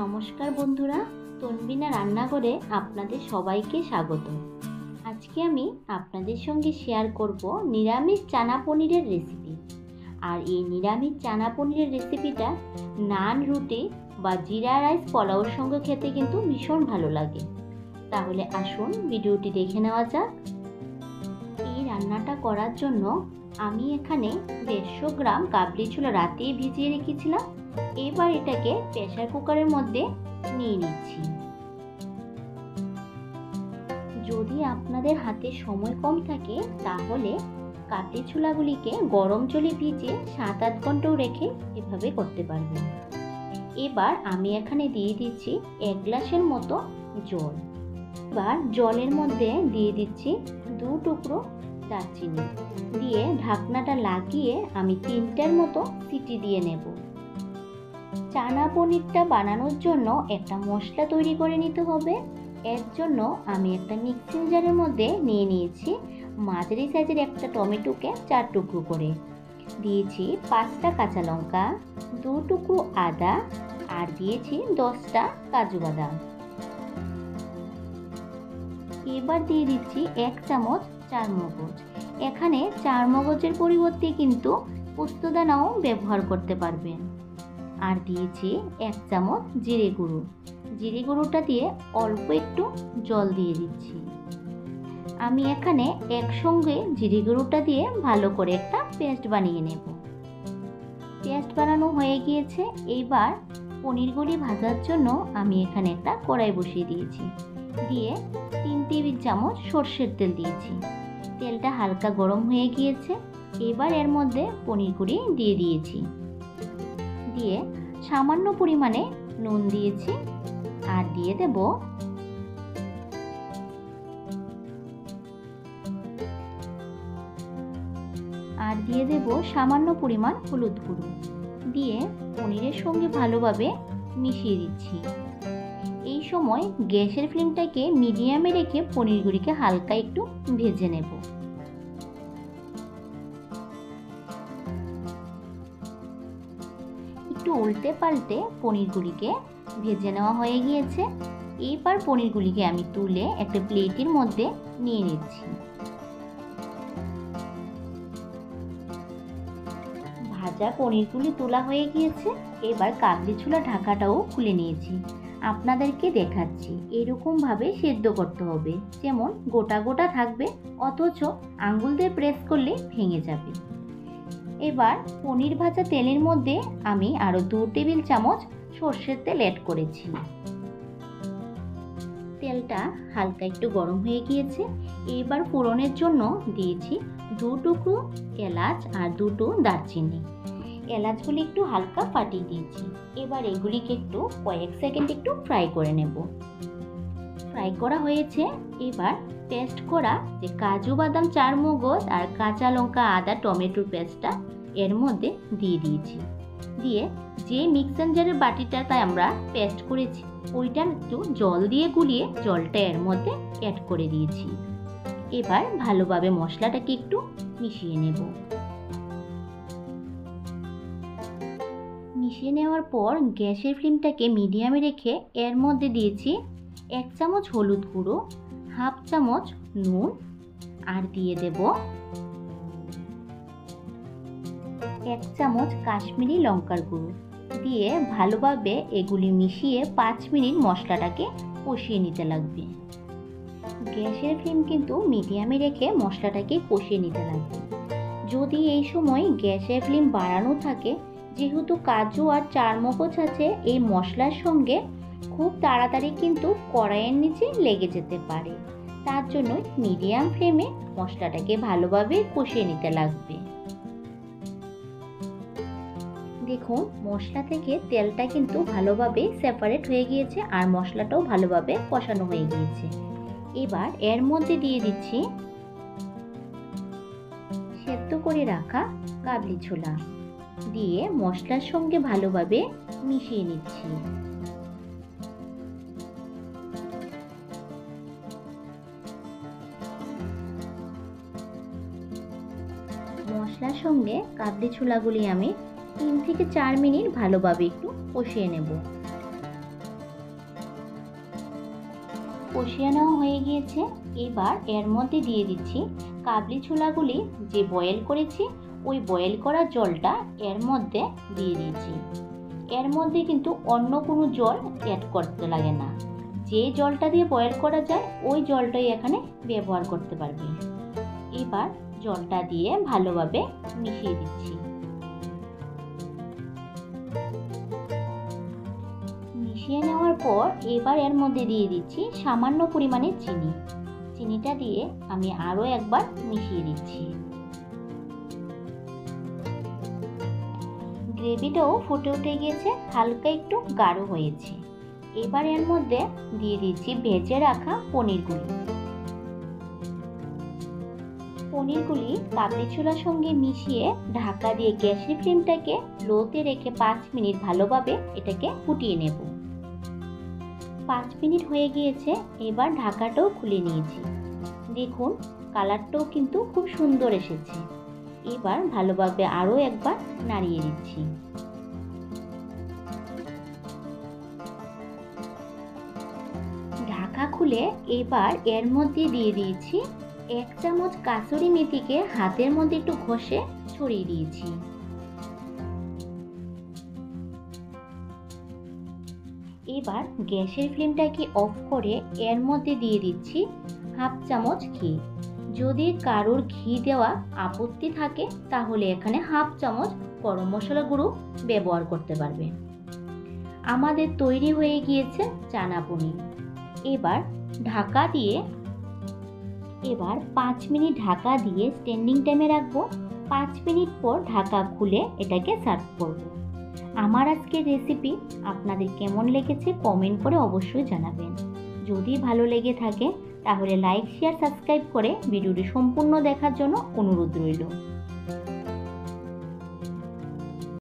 নমস্কার বন্ধুরা, তনবিনা রান্নাঘরে আপনাদের সবাইকে স্বাগত। আজকে আমি আপনাদের সঙ্গে শেয়ার করব নিরামিষ চানা পনিরের রেসিপি। আর এই নিরামিষ চানা পনিরের রেসিপিটা নান, রুটি বা জিরা রাইস পোলাওর সঙ্গে খেতে কিন্তু ভীষণ ভালো লাগে। তাহলে আসুন ভিডিওটি দেখে নেওয়া যাক। এই রান্নাটা করার জন্য আমি এখানে 150 গ্রাম কাবলি ছোলা রাতেই ভিজিয়ে রেখেছিলাম। এবার এটাকে প্রেসার কুকারের মধ্যে নিয়ে নিচ্ছি। যদি আপনাদের হাতে সময় কম থাকে তাহলে কাবলি ছোলাগুলিকে গরম জলে ভিজিয়ে 7-8 ঘন্টাও রেখে এভাবে করতে পারবেন। এবার আমি এখানে দিয়ে দিচ্ছি 1 গ্লাসের মতো জল। এবার জলের মধ্যে দিয়ে দিচ্ছি 2 টুকরো দারচিনি, দিয়ে ঢাকনাটা লাগিয়ে আমি 3টার মতো সিটি দিয়ে নেব। চানা পনিরটা বানানোর জন্য একটা মশলা তৈরি করে নিতে হবে। এর জন্য আমি একটা মিক্সিং জারের মধ্যে নিয়ে নিয়েছি মাঝারি সাইজের একটা টমেটোকে 4 টুকরো করে, দিয়েছি 5টা কাঁচা লঙ্কা, 2 টুকরো আদা আর দিয়েছি 10টা কাজু বাদাম। এবার দিয়ে দিচ্ছি 1 চামচ চারমগজ। এখানে চারমগজের পরিবর্তে কিন্তু পোস্তদানাও ব্যবহার করতে পারবেন। আর দিয়েছি 1 চামচ জিরে গুঁড়ো। জিরে গুঁড়োটা দিয়ে অল্প একটু জল দিয়ে দিচ্ছি। আমি এখানে একসঙ্গে জিরে গুঁড়োটা দিয়ে ভালো করে একটা পেস্ট বানিয়ে নেব। পেস্ট বানানো হয়ে গিয়েছে। এইবার পনিরগুলি ভাজার জন্য আমি এখানে একটা কড়াই বসিয়ে দিয়েছি, দিয়ে 3 টেবিল চামচ সর্ষের তেল দিয়েছি। তেলটা হালকা গরম হয়ে গিয়েছে। এবার এর মধ্যে পনিরগুলি দিয়ে দিয়েছি, দিয়ে সামান্য পরিমাণে নুন দিয়েছি আর দিয়ে দেব সামান্য পরিমাণ হলুদ গুঁড়ো, দিয়ে পনিরের সঙ্গে ভালোভাবে মিশিয়ে দিচ্ছি। এই সময় গ্যাসের ফ্লেমটাকে মিডিয়ামে রেখে পনিরগুলিকে হালকা একটু ভেজে নেব। একটু উল্টে পাল্টে পনিরগুলিকে ভেজে নেওয়া হয়ে গিয়েছে। এবার পনিরগুলিকে আমি তুলে একটা প্লেটের মধ্যে নিয়ে নিচ্ছি। ভাজা পনিরগুলি তোলা হয়ে গিয়েছে। এবার কাবলি ছোলা ঢাকাটাও খুলে নিয়েছি। আপনাদেরকে দেখাচ্ছি এরকম ভাবে সেদ্ধ করতে হবে, যেমন গোটা গোটা থাকবে অথচ আঙ্গুল দিয়ে প্রেস করলে ভেঙে যাবে। এবার পনির ভাজা তেলের মধ্যে আমি আরো 2 টেবিল চামচ সর্ষের তেল অ্যাড করেছি। তেলটা হালকা একটু গরম হয়ে গিয়েছে। এবার ফোড়নের জন্য দিয়েছি 2 টুকরো এলাচ আর 2টো দারচিনি। এলাচগুলি একটু হালকা ফাটিয়ে দিয়েছি। এবার এগুলিকে একটু কয়েক সেকেন্ড একটু ফ্রাই করে নেব। ফ্রাই করা হয়েছে। এবার পেস্ট করা যে কাজু বাদাম, চারমগজ আর কাঁচা লঙ্কা, আদা, টমেটোর পেস্টটা এর মধ্যে দিয়ে দিয়েছি। দিয়ে যে মিক্সার জারের বাটিটাতে আমরা পেস্ট করেছি ওইটা একটু জল দিয়ে গুলিয়ে জলটা এর মধ্যে অ্যাড করে দিয়েছি। এবার ভালোভাবে মশলাটাকে একটু মিশিয়ে নেব। মিশিয়ে নেওয়ার পর গ্যাসের ফ্লেমটাকে মিডিয়ামে রেখে এর মধ্যে দিয়েছি 1 চামচ হলুদ গুঁড়ো, 1/2 চামচ নুন আর দিয়ে দেব 1 চামচ কাশ্মীরি লঙ্কার গুঁড়ো, দিয়ে ভালোভাবে এগুলি মিশিয়ে 5 মিনিট মশলাটাকে কষিয়ে নিতে লাগবে। গ্যাসের ফ্লেম কিন্তু মিডিয়ামে রেখে মশলাটাকে কষিয়ে নিতে লাগবে। যদি এই সময় গ্যাসের ফ্লেম বাড়ানো থাকে, যেহেতু কাজু আর চারমগজ আছে, এই মশলার সঙ্গে খুব তাড়াতাড়ি কিন্তু কড়াইয়ের নিচে লেগে যেতে পারে। তার জন্য মিডিয়াম ফ্লেমে মশলাটাকে ভালোভাবে কষিয়ে নিতে লাগবে। দেখুন মশলা থেকে তেলটা কিন্তু ভালোভাবে সেপারেট হয়ে গিয়েছে আর মশলাটাও ভালোভাবে কষানো হয়ে গিয়েছে। এবার এর মধ্যে দিয়ে দিচ্ছি সেদ্ধ করে রাখা কাবলি ছোলা, দিয়ে মশলার সঙ্গে ভালোভাবে মিশিয়ে নিচ্ছি। মশলার সঙ্গে কাবলি ছোলাগুলি আমি 3 থেকে 4 মিনিট ভালোভাবে একটু কষিয়ে নেব। কষিয়ে নেওয়া হয়ে গিয়েছে। এবার এর মধ্যে দিয়ে দিচ্ছি কাবলি ছোলাগুলি যে বয়েল করেছি, ওই বয়েল করা জলটা এর মধ্যে দিয়ে দিয়েছি। এর মধ্যে কিন্তু অন্য কোনো জল অ্যাড করতে লাগে না, যে জলটা দিয়ে বয়েল করা যায় ওই জলটাই এখানে ব্যবহার করতে পারবে। এবার জলটা দিয়ে ভালোভাবে মিশিয়ে দিচ্ছি। মিশিয়ে নেওয়ার পর এবার এর মধ্যে দিয়ে দিচ্ছি সামান্য পরিমাণে চিনি। চিনিটা দিয়ে আমি আরও একবার মিশিয়ে দিচ্ছি। গ্রেভিটাও ফুটে উঠে গিয়েছে, হালকা একটু গাঢ় হয়েছে। এবার এর মধ্যে দিয়ে দিচ্ছি ভেজে রাখা পনিরগুলি। পনিরগুলি কাবলি ছোলার সঙ্গে মিশিয়ে ঢাকা দিয়ে গ্যাসের ফ্লেমটাকে লোতে রেখে 5 মিনিট ভালোভাবে এটাকে ফুটিয়ে নেব। 5 মিনিট হয়ে গিয়েছে। এবার ঢাকাটাও খুলে নিয়েছি। দেখুন কালারটাও কিন্তু খুব সুন্দর এসেছে। এবার ভালোভাবে আরও একবার নাড়িয়ে দিচ্ছি। ঢাকা খুলে এবার এর মধ্যে দিয়ে দিয়েছি 1 চামচ কাসুরি মেথিকে হাতের মধ্যে একটু ঘষে ছড়িয়ে দিয়েছি। এবার গ্যাসের ফ্লেমটাকে অফ করে এর মধ্যে দিয়ে দিচ্ছি 1/2 চামচ ঘি। যদি কারোর ঘি দেওয়া আপত্তি থাকে তাহলে এখানে 1/2 চামচ গরম মশলা গুঁড়ো ব্যবহার করতে পারবেন। আমাদের তৈরি হয়ে গিয়েছে চানা পনির। এবার ঢাকা দিয়ে 5 মিনিট ঢাকা দিয়ে স্ট্যান্ডিং টাইমে রাখবো। 5 মিনিট পর ঢাকা খুলে এটাকে সার্ভ করব। আমার আজকের রেসিপি আপনাদের কেমন লেগেছে কমেন্ট করে অবশ্যই জানাবেন। যদি ভালো লেগে থাকে তাহলে লাইক, শেয়ার, সাবস্ক্রাইব করে ভিডিওটি সম্পূর্ণ দেখার জন্য অনুরোধ রইল।